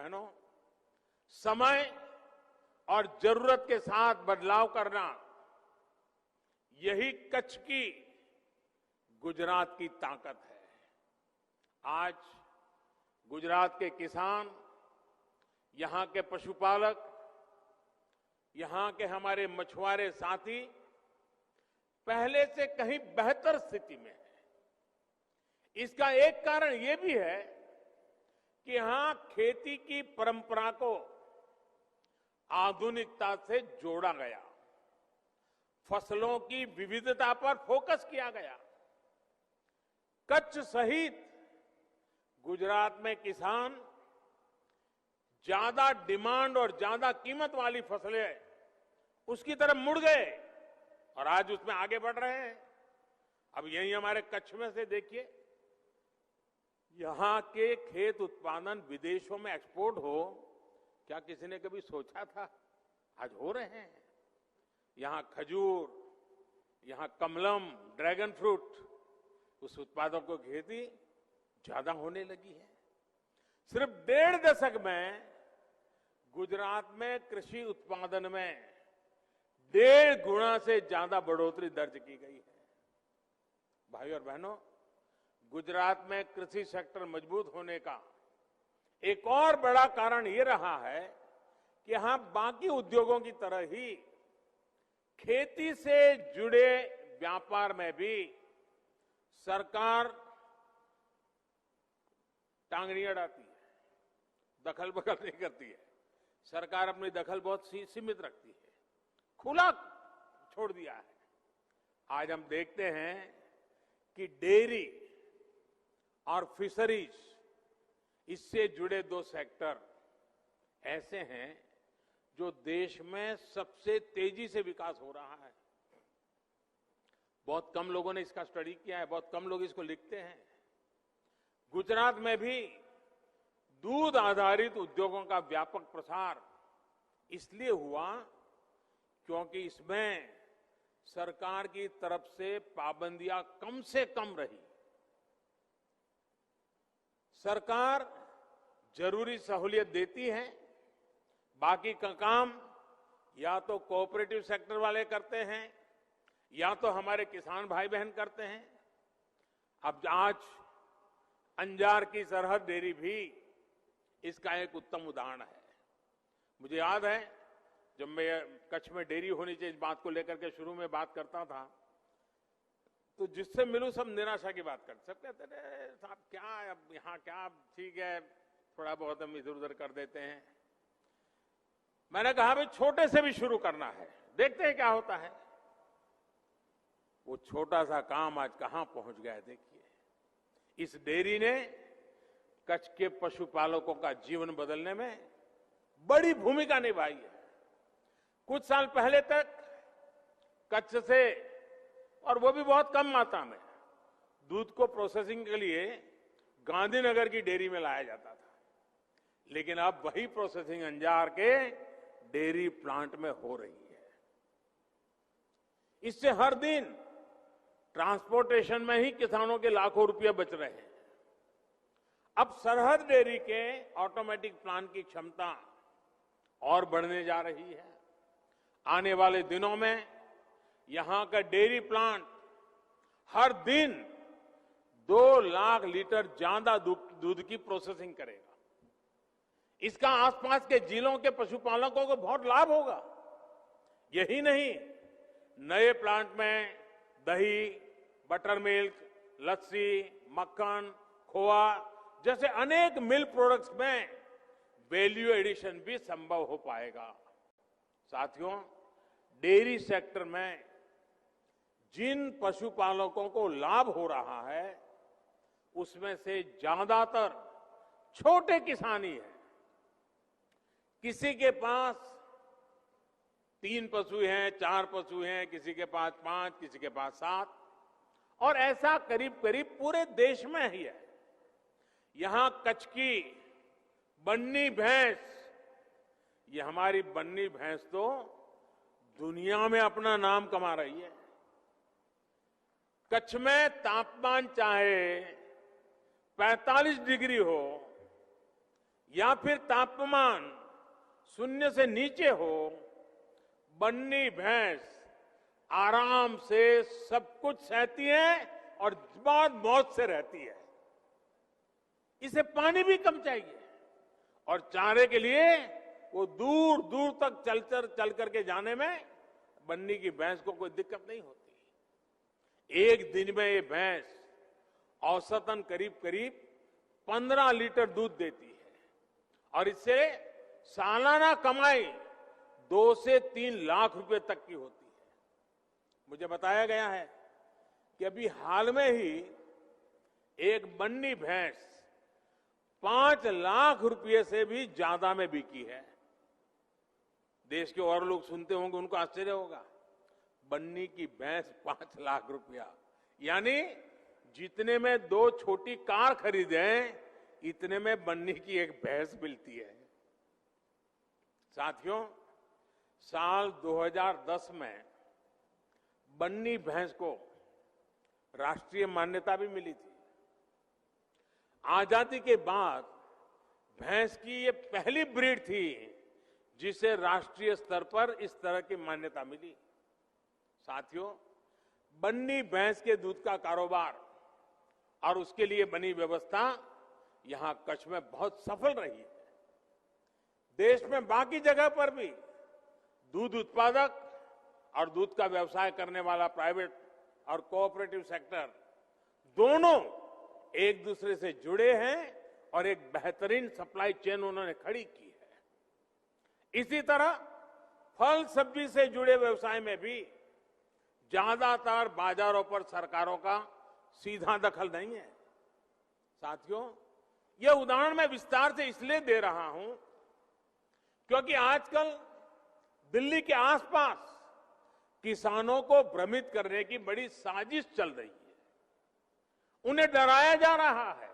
बहनों, समय और जरूरत के साथ बदलाव करना, यही कच्छ की, गुजरात की ताकत है। आज गुजरात के किसान, यहां के पशुपालक, यहां के हमारे मछुआरे साथी पहले से कहीं बेहतर स्थिति में है। इसका एक कारण यह भी है कि यहां खेती की परंपरा को आधुनिकता से जोड़ा गया, फसलों की विविधता पर फोकस किया गया। कच्छ सहित गुजरात में किसान ज्यादा डिमांड और ज्यादा कीमत वाली फसलें उसकी तरफ मुड़ गए और आज उसमें आगे बढ़ रहे हैं। अब यही हमारे कच्छ में से देखिए, यहां के खेत उत्पादन विदेशों में एक्सपोर्ट हो, क्या किसी ने कभी सोचा था? आज हो रहे हैं। यहां खजूर, यहां कमलम, ड्रैगन फ्रूट, उस उत्पादों को खेती ज्यादा होने लगी है। सिर्फ 1.5 दशक में गुजरात में कृषि उत्पादन में 1.5 गुना से ज्यादा बढ़ोतरी दर्ज की गई है। भाई और बहनों, गुजरात में कृषि सेक्टर मजबूत होने का एक और बड़ा कारण यह रहा है कि यहां बाकी उद्योगों की तरह ही खेती से जुड़े व्यापार में भी सरकार टांगनी अड़ाती है, दखल बखल नहीं करती है। सरकार अपनी दखल बहुत सीमित रखती है, खुला छोड़ दिया है। आज हम देखते हैं कि डेयरी और फिशरीज, इससे जुड़े 2 सेक्टर ऐसे हैं जो देश में सबसे तेजी से विकास हो रहा है। बहुत कम लोगों ने इसका स्टडी किया है, बहुत कम लोग इसको लिखते हैं। गुजरात में भी दूध आधारित उद्योगों का व्यापक प्रसार इसलिए हुआ क्योंकि इसमें सरकार की तरफ से पाबंदियां कम से कम रही। सरकार जरूरी सहूलियत देती है, बाकी का काम या तो कोऑपरेटिव सेक्टर वाले करते हैं या तो हमारे किसान भाई बहन करते हैं। अब आज अंजार की सरहद डेयरी भी इसका एक उत्तम उदाहरण है। मुझे याद है जब मैं कच्छ में डेयरी होनी चाहिए इस बात को लेकर के शुरू में बात करता था, तो जिससे मिलूं सब निराशा की बात करते, सब कहते थे साहब क्या अब यहाँ क्या, ठीक है थोड़ा बहुत हम इधर उधर कर देते हैं। मैंने कहा भाई छोटे से भी शुरू करना है, देखते हैं क्या होता है। वो छोटा सा काम आज कहां पहुंच गया है देखिए। इस डेयरी ने कच्छ के पशुपालकों का जीवन बदलने में बड़ी भूमिका निभाई है। कुछ साल पहले तक कच्छ से, और वो भी बहुत कम मात्रा में, दूध को प्रोसेसिंग के लिए गांधीनगर की डेयरी में लाया जाता था, लेकिन अब वही प्रोसेसिंग अंजार के डेयरी प्लांट में हो रही है। इससे हर दिन ट्रांसपोर्टेशन में ही किसानों के लाखों रुपए बच रहे हैं। अब सरहद डेयरी के ऑटोमेटिक प्लांट की क्षमता और बढ़ने जा रही है। आने वाले दिनों में यहां का डेयरी प्लांट हर दिन 2 लाख लीटर ज्यादा दूध की प्रोसेसिंग करेगा। इसका आसपास के जिलों के पशुपालकों को बहुत लाभ होगा। यही नहीं, नए प्लांट में दही, बटर मिल्क, लस्सी, मक्खन, खोआ जैसे अनेक मिल्क प्रोडक्ट्स में वैल्यू एडिशन भी संभव हो पाएगा। साथियों, डेयरी सेक्टर में जिन पशुपालकों को लाभ हो रहा है उसमें से ज्यादातर छोटे किसान ही है। किसी के पास 3 पशु हैं, 4 पशु हैं, किसी के पास 5, किसी के पास 7, और ऐसा करीब करीब पूरे देश में ही है। यहां कच्छ की बन्नी भैंस, ये हमारी बन्नी भैंस तो दुनिया में अपना नाम कमा रही है। कच्छ में तापमान चाहे 45 डिग्री हो, या फिर तापमान 0 से नीचे हो, बन्नी भैंस आराम से सब कुछ सहती है और बहुत मौज से रहती है। इसे पानी भी कम चाहिए और चारे के लिए वो दूर दूर तक चल करके जाने में बन्नी की भैंस को कोई दिक्कत नहीं होती। एक दिन में ये भैंस औसतन करीब करीब 15 लीटर दूध देती है और इससे सालाना कमाई 2 से 3 लाख रुपए तक की होती है। मुझे बताया गया है कि अभी हाल में ही एक बन्नी भैंस 5 लाख रुपए से भी ज्यादा में बिकी है। देश के और लोग सुनते होंगे, उनको आश्चर्य होगा, बन्नी की भैंस 5 लाख रुपया, यानी जितने में 2 छोटी कार खरीदे इतने में बन्नी की एक भैंस मिलती है। साथियों, साल 2010 में बन्नी भैंस को राष्ट्रीय मान्यता भी मिली थी। आजादी के बाद भैंस की ये पहली ब्रीड थी जिसे राष्ट्रीय स्तर पर इस तरह की मान्यता मिली। साथियों, बन्नी भैंस के दूध का कारोबार और उसके लिए बनी व्यवस्था यहां कच्छ में बहुत सफल रही है। देश में बाकी जगह पर भी दूध उत्पादक और दूध का व्यवसाय करने वाला प्राइवेट और कोऑपरेटिव सेक्टर दोनों एक दूसरे से जुड़े हैं और एक बेहतरीन सप्लाई चेन उन्होंने खड़ी की है। इसी तरह फल सब्जी से जुड़े व्यवसाय में भी ज्यादातर बाजारों पर सरकारों का सीधा दखल नहीं है। साथियों, यह उदाहरण मैं विस्तार से इसलिए दे रहा हूं क्योंकि आजकल दिल्ली के आसपास किसानों को भ्रमित करने की बड़ी साजिश चल रही है। उन्हें डराया जा रहा है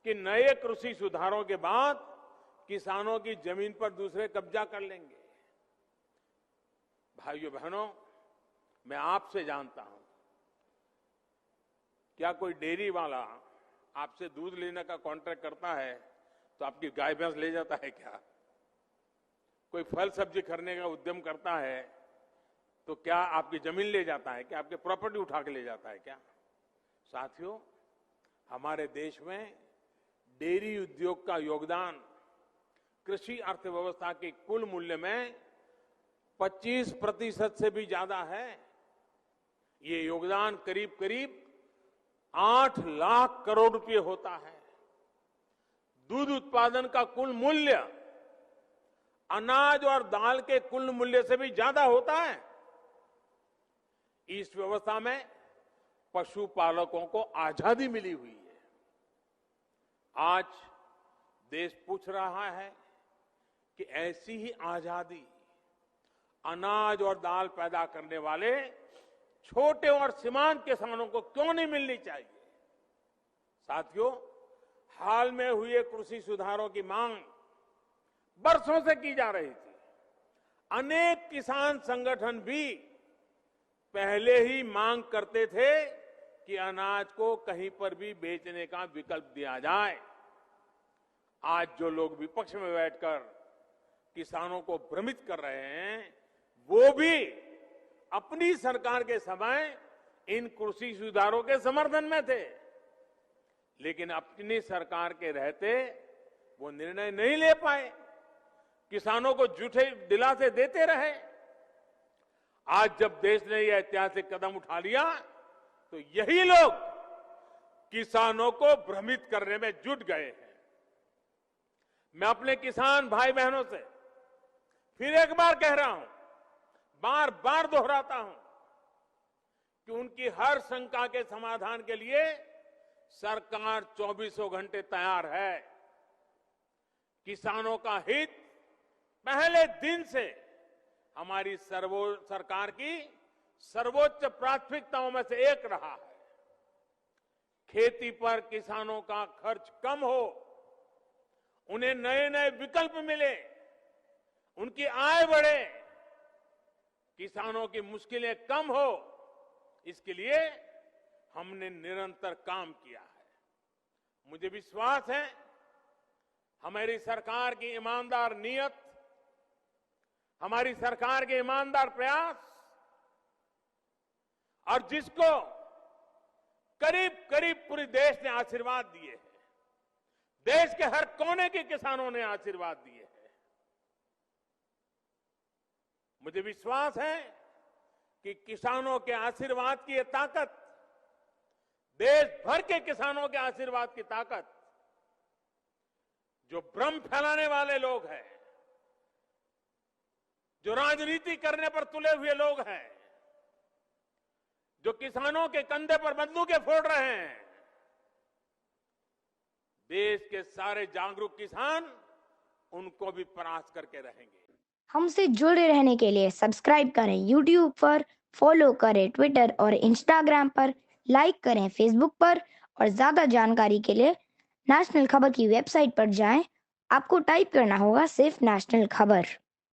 कि नए कृषि सुधारों के बाद किसानों की जमीन पर दूसरे कब्जा कर लेंगे। भाइयों बहनों, मैं आपसे जानता हूं, क्या कोई डेयरी वाला आपसे दूध लेने का कॉन्ट्रैक्ट करता है तो आपकी गाय भैंस ले जाता है क्या? कोई फल सब्जी खरीदने का उद्यम करता है तो क्या आपकी जमीन ले जाता है? क्या आपके प्रॉपर्टी उठा के ले जाता है क्या? साथियों, हमारे देश में डेयरी उद्योग का योगदान कृषि अर्थव्यवस्था के कुल मूल्य में 25% से भी ज्यादा है। ये योगदान करीब करीब 8 लाख करोड़ रुपए होता है। दूध उत्पादन का कुल मूल्य अनाज और दाल के कुल मूल्य से भी ज्यादा होता है। इस व्यवस्था में पशुपालकों को आजादी मिली हुई है। आज देश पूछ रहा है कि ऐसी ही आजादी अनाज और दाल पैदा करने वाले छोटे और सीमांत किसानों को क्यों नहीं मिलनी चाहिए? साथियों, हाल में हुए कृषि सुधारों की मांग बरसों से की जा रही थी। अनेक किसान संगठन भी पहले ही मांग करते थे कि अनाज को कहीं पर भी बेचने का विकल्प दिया जाए। आज जो लोग विपक्ष में बैठकर किसानों को भ्रमित कर रहे हैं, वो भी अपनी सरकार के समय इन कृषि सुधारों के समर्थन में थे, लेकिन अपनी सरकार के रहते वो निर्णय नहीं ले पाए, किसानों को झूठे दिलासे देते रहे। आज जब देश ने यह ऐतिहासिक कदम उठा लिया तो यही लोग किसानों को भ्रमित करने में जुट गए हैं। मैं अपने किसान भाई बहनों से फिर एक बार कह रहा हूं, बार बार दोहराता हूं कि उनकी हर शंका के समाधान के लिए सरकार 24 घंटे तैयार है। किसानों का हित पहले दिन से हमारी सरकार की सर्वोच्च प्राथमिकताओं में से एक रहा है। खेती पर किसानों का खर्च कम हो, उन्हें नए नए विकल्प मिले, उनकी आय बढ़े, किसानों की मुश्किलें कम हो, इसके लिए हमने निरंतर काम किया है। मुझे विश्वास है हमारी सरकार की ईमानदार नीयत, हमारी सरकार के ईमानदार प्रयास और जिसको करीब करीब पूरे देश ने आशीर्वाद दिए हैं, देश के हर कोने के किसानों ने आशीर्वाद दिए हैं। मुझे विश्वास है कि किसानों के आशीर्वाद की ये ताकत, देश भर के किसानों के आशीर्वाद की ताकत, जो भ्रम फैलाने वाले लोग हैं, जो राजनीति करने पर तुले हुए लोग हैं, जो किसानों के कंधे पर बंदूकें फोड़ रहे हैं, देश के सारे जागरूक किसान उनको भी परास्त करके रहेंगे। हमसे जुड़े रहने के लिए सब्सक्राइब करें YouTube पर, फॉलो करें ट्विटर और इंस्टाग्राम पर, लाइक करें फेसबुक पर और ज़्यादा जानकारी के लिए नेशनल खबर की वेबसाइट पर जाएं। आपको टाइप करना होगा सिर्फ नेशनल खबर।